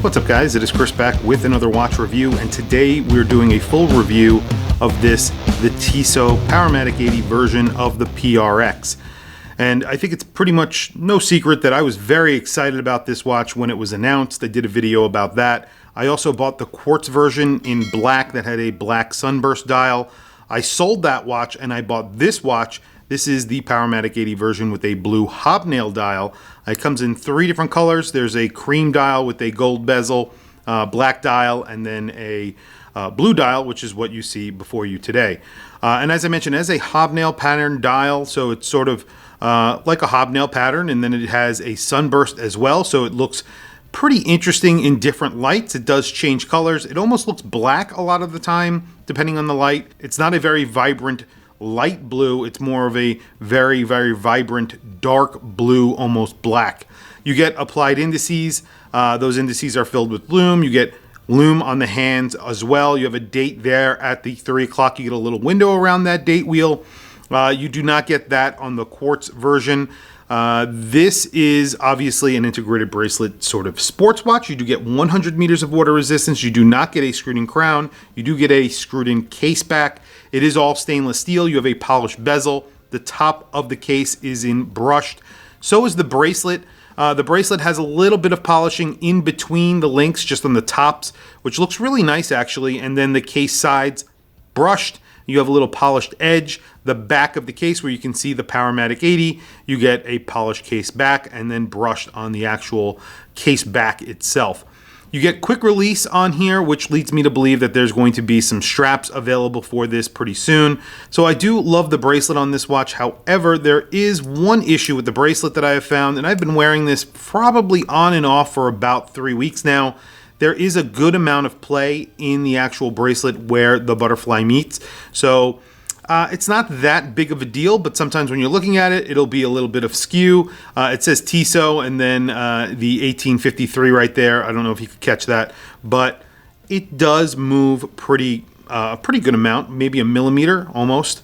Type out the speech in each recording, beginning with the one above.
What's up guys, it is Chris back with another watch review, and today we're doing a full review of the TISSOT Powermatic 80 version of the PRX. And I think it's pretty much no secret that I was very excited about this watch when it was announced. I did a video about that. I also bought the quartz version in black that had a black sunburst dial. I sold that watch and I bought this watch. This is the Powermatic 80 version with a blue hobnail dial. It comes in 3 different colors. There's a cream dial with a gold bezel, black dial, and then a blue dial, which is what you see before you today. And as I mentioned, it has a hobnail pattern dial, so it's sort of like a hobnail pattern, and then it has a sunburst as well, so it looks pretty interesting in different lights. It does change colors. It almost looks black a lot of the time, depending on the light. It's not a very vibrant light blue. It's more of a very, very vibrant dark blue, almost black. You get applied indices. Those indices are filled with Lume. You get Lume on the hands as well. You have a date there at the 3 o'clock. You get a little window around that date wheel. You do not get that on the quartz version. This is obviously an integrated bracelet sort of sports watch. You do get 100 meters of water resistance. You do not get a screwed-in crown. You do get a screwed-in case back. It is all stainless steel. You have a polished bezel. The top of the case is in brushed. So is the bracelet. The bracelet has a little bit of polishing in between the links, just on the tops, which looks really nice actually. And then the case sides brushed. You have a little polished edge. The back of the case where you can see the Powermatic 80, you get a polished case back and then brushed on the actual case back itself. You get quick release on here, which leads me to believe that there's going to be some straps available for this pretty soon. So I do love the bracelet on this watch. However, there is one issue with the bracelet that I have found, and I've been wearing this probably on and off for about 3 weeks now. There is a good amount of play in the actual bracelet where the butterfly meets. So it's not that big of a deal, but sometimes when you're looking at it, it'll be a little bit of skew. It says TISSOT and then the 1853 right there. I don't know if you could catch that, but it does move a pretty good amount, maybe a millimeter almost,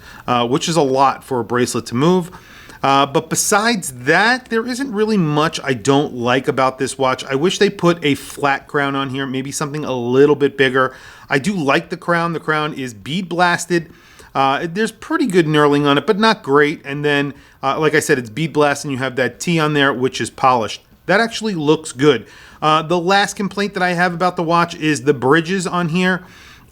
which is a lot for a bracelet to move. But besides that, there isn't really much I don't like about this watch. I wish they put a flat crown on here, maybe something a little bit bigger. I do like the crown. The crown is bead blasted. There's pretty good knurling on it, but not great. And then, like I said, it's bead blasted, and you have that T on there, which is polished. That actually looks good. The last complaint that I have about the watch is the bridges on here.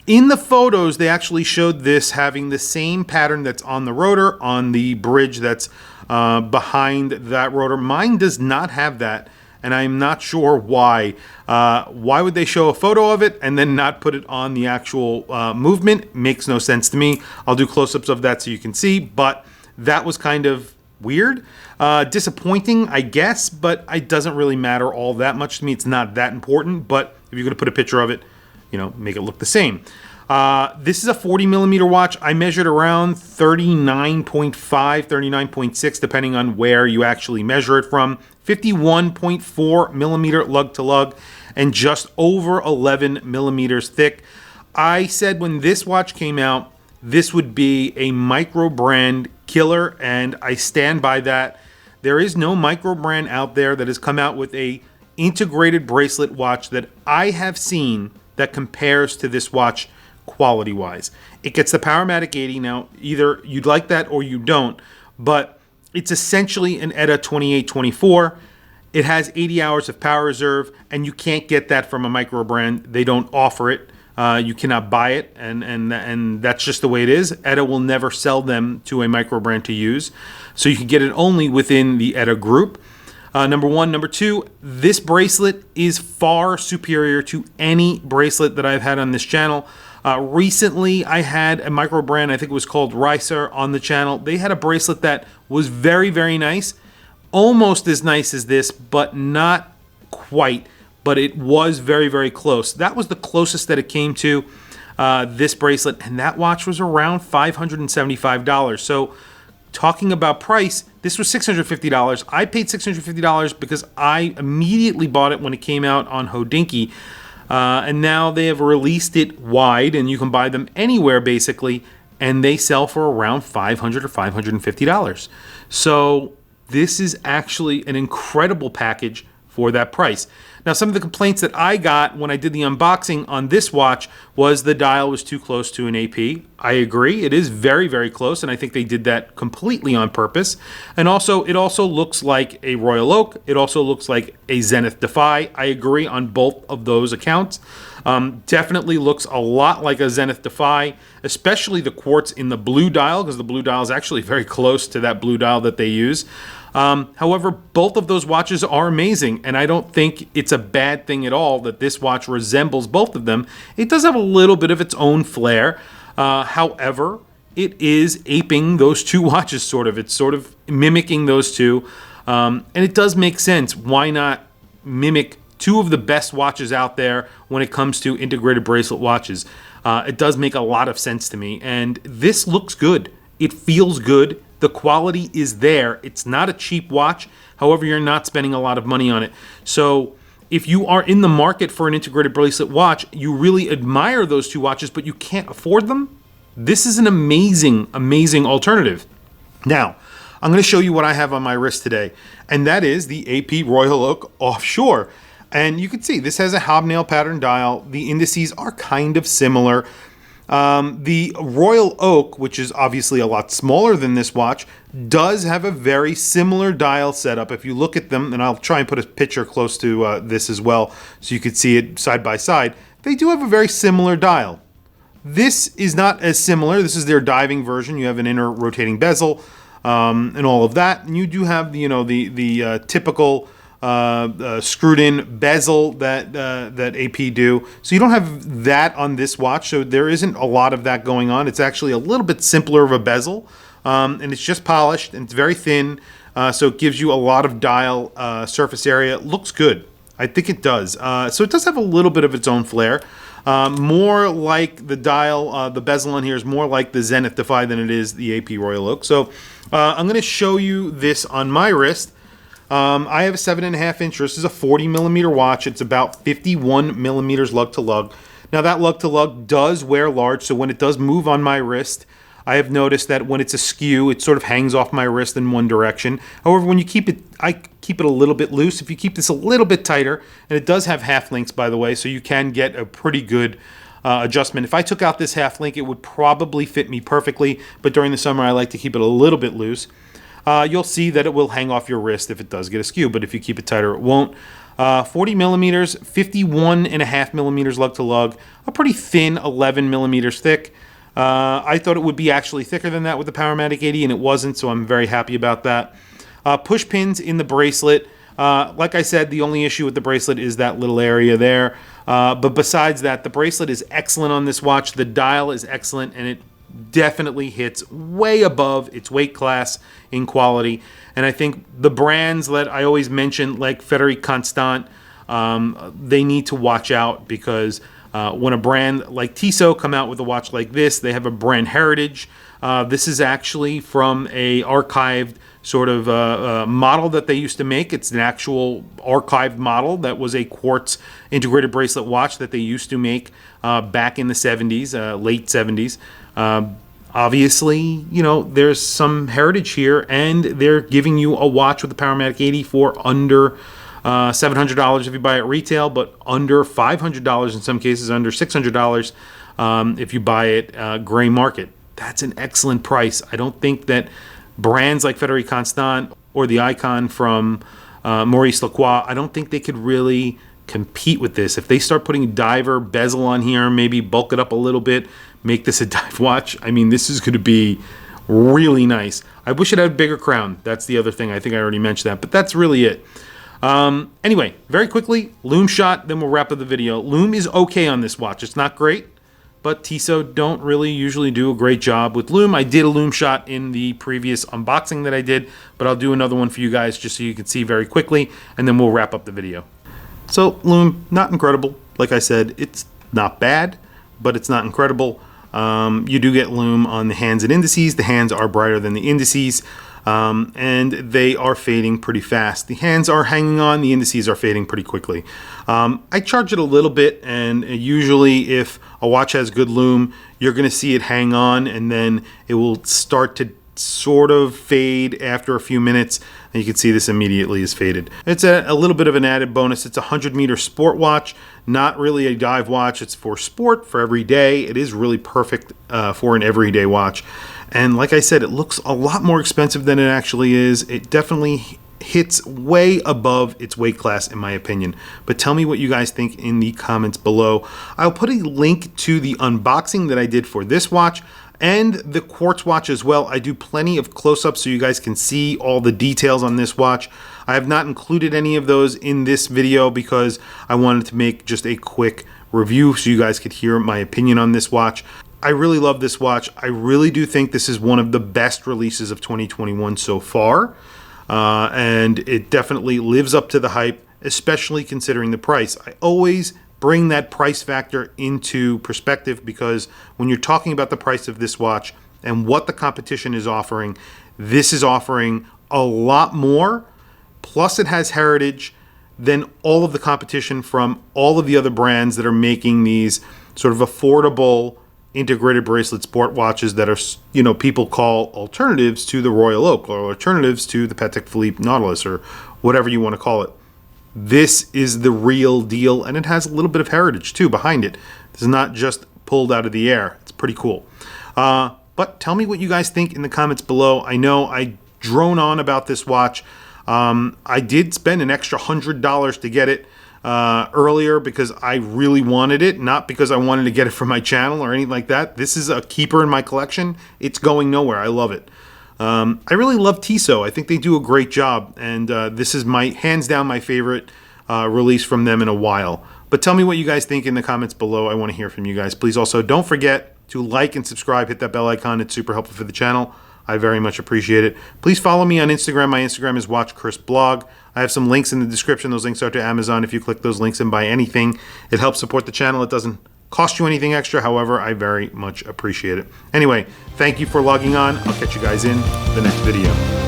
In the photos, they actually showed this having the same pattern that's on the rotor, on the bridge that's behind that rotor. Mine does not have that, and I'm not sure why. Why would they show a photo of it and then not put it on the actual movement? Makes no sense to me. I'll do close-ups of that so you can see, but that was kind of weird. Disappointing, I guess, but it doesn't really matter all that much to me. It's not that important, but if you're going to put a picture of it, you know, make it look the same. This is a 40 millimeter watch. I measured around 39.5, 39.6, depending on where you actually measure it from. 51.4 millimeter lug to lug and just over 11 millimeters thick. I said when this watch came out, this would be a micro brand killer, and I stand by that. There is no micro brand out there that has come out with a integrated bracelet watch that I have seen that compares to this watch quality wise. It gets the Powermatic 80. Now, either you'd like that or you don't, but it's essentially an ETA 2824. It has 80 hours of power reserve, and you can't get that from a micro brand. They don't offer it. You cannot buy it, and that's just the way it is. ETA will never sell them to a micro brand to use, so you can get it only within the ETA group. Number one. Number two, this bracelet is far superior to any bracelet that I've had on this channel. Recently, I had a micro brand, I think it was called Ricer, on the channel. They had a bracelet that was very, very nice. Almost as nice as this, but not quite. But it was very, very close. That was the closest that it came to this bracelet, and that watch was around $575. So talking about price, this was $650. I paid $650 because I immediately bought it when it came out on Hodinkee. And now they have released it wide, and you can buy them anywhere basically, and they sell for around $500 or $550. So this is actually an incredible package for that price. Now, some of the complaints that I got when I did the unboxing on this watch was the dial was too close to an AP. I agree, it is very, very close, and I think they did that completely on purpose. And also, it also looks like a Royal Oak. It also looks like a Zenith Defy. I agree on both of those accounts. Definitely looks a lot like a Zenith Defy, especially the quartz in the blue dial, because the blue dial is actually very close to that blue dial that they use. However, both of those watches are amazing, and I don't think it's a bad thing at all that this watch resembles both of them. It does have a little bit of its own flair. However, it is aping those two watches, sort of. It's sort of mimicking those two, and it does make sense. Why not mimic two of the best watches out there when it comes to integrated bracelet watches? It does make a lot of sense to me, and this looks good. It feels good. The quality is there. It's not a cheap watch. However, you're not spending a lot of money on it. So if you are in the market for an integrated bracelet watch, you really admire those two watches, but you can't afford them, this is an amazing, amazing alternative. Now, I'm going to show you what I have on my wrist today, and that is the AP Royal Oak Offshore. And you can see this has a hobnail pattern dial. The indices are kind of similar. The Royal Oak, which is obviously a lot smaller than this watch, does have a very similar dial setup. If you look at them, and I'll try and put a picture close to this as well so you could see it side by side, they do have a very similar dial. This is not as similar. This is their diving version. You have an inner rotating bezel and all of that. And you do have the typical screwed in bezel that AP do. So you don't have that on this watch. So there isn't a lot of that going on. It's actually a little bit simpler of a bezel, and it's just polished and it's very thin. So it gives you a lot of dial surface area. It looks good. I think it does. So it does have a little bit of its own flair. More like the dial, the bezel on here is more like the Zenith Defy than it is the AP Royal Oak. So I'm going to show you this on my wrist. I have a 7.5 inch. This is a 40 millimeter watch. It's about 51 millimeters lug to lug. Now that lug to lug does wear large, so when it does move on my wrist, I have noticed that when it's askew, it sort of hangs off my wrist in one direction. However, when you keep it, I keep it a little bit loose. If you keep this a little bit tighter, and it does have half links, by the way, so you can get a pretty good adjustment. If I took out this half link, it would probably fit me perfectly, but during the summer, I like to keep it a little bit loose. You'll see that it will hang off your wrist if it does get askew, but if you keep it tighter, it won't. 40 millimeters, 51.5 millimeters lug to lug, a pretty thin 11 millimeters thick. I thought it would be actually thicker than that with the Powermatic 80, and it wasn't, so I'm very happy about that. Push pins in the bracelet. Like I said, the only issue with the bracelet is that little area there. But besides that, the bracelet is excellent on this watch. The dial is excellent, and it definitely hits way above its weight class in quality. And I think the brands that I always mention, like Frederic Constant, they need to watch out, because when a brand like Tissot come out with a watch like this, they have a brand heritage. This is actually from a archived sort of model that they used to make. It's an actual archived model that was a quartz integrated bracelet watch that they used to make back in the 70s, late 70s. Obviously, you know, there's some heritage here, and they're giving you a watch with the Powermatic 80 for under $700 if you buy it retail, but under $500 in some cases, under $600 if you buy it gray market. That's an excellent price. I don't think that brands like Frederic Constant or the Icon from Maurice Lacroix, I don't think they could really compete with this. If they start putting a diver bezel on here, maybe bulk it up a little bit, make this a dive watch, I mean, this is going to be really nice. I wish it had a bigger crown. That's the other thing. I think I already mentioned that, but that's really it. Anyway, very quickly, Lume shot, then we'll wrap up the video. Lume is okay on this watch. It's not great, but Tissot don't really usually do a great job with Lume. I did a Lume shot in the previous unboxing that I did, but I'll do another one for you guys just so you can see very quickly, and then we'll wrap up the video. So Lume, not incredible. Like I said, it's not bad, but it's not incredible. You do get Lume on the hands and indices. The hands are brighter than the indices, and they are fading pretty fast. The hands are hanging on, the indices are fading pretty quickly. I charge it a little bit, and usually if a watch has good Lume, you're going to see it hang on, and then it will start to sort of fade after a few minutes, and you can see this immediately is faded. It's a little bit of an added bonus. It's a 100-meter sport watch, not really a dive watch. It's for sport, for every day. It is really perfect for an everyday watch. And like I said, it looks a lot more expensive than it actually is. It definitely hits way above its weight class, in my opinion. But tell me what you guys think in the comments below. I'll put a link to the unboxing that I did for this watch and the quartz watch as well. I do plenty of close-ups so you guys can see all the details on this watch. I have not included any of those in this video because I wanted to make just a quick review so you guys could hear my opinion on this watch. I really love this watch. I really do think this is one of the best releases of 2021 so far. And it definitely lives up to the hype, especially considering the price. I always bring that price factor into perspective because when you're talking about the price of this watch and what the competition is offering, this is offering a lot more. Plus it has heritage than all of the competition from all of the other brands that are making these sort of affordable integrated bracelet sport watches that are, you know, people call alternatives to the Royal Oak or alternatives to the Patek Philippe Nautilus or whatever you want to call it. This is the real deal, and it has a little bit of heritage too behind it. This is not just pulled out of the air. It's pretty cool. But tell me what you guys think in the comments below. I know I drone on about this watch. I did spend an extra $100 to get it earlier because I really wanted it, not because I wanted to get it for my channel or anything like that. This is a keeper in my collection. It's going nowhere. I love it. I really love Tissot. I think they do a great job, and this is my hands down my favorite release from them in a while. But tell me what you guys think in the comments below. I want to hear from you guys. Please also don't forget to like and subscribe. Hit that bell icon. It's super helpful for the channel. I very much appreciate it. Please follow me on Instagram. My Instagram is WatchChrisBlog. I have some links in the description. Those links are to Amazon. If you click those links and buy anything, it helps support the channel. It doesn't cost you anything extra. However, I very much appreciate it. Anyway, thank you for logging on. I'll catch you guys in the next video.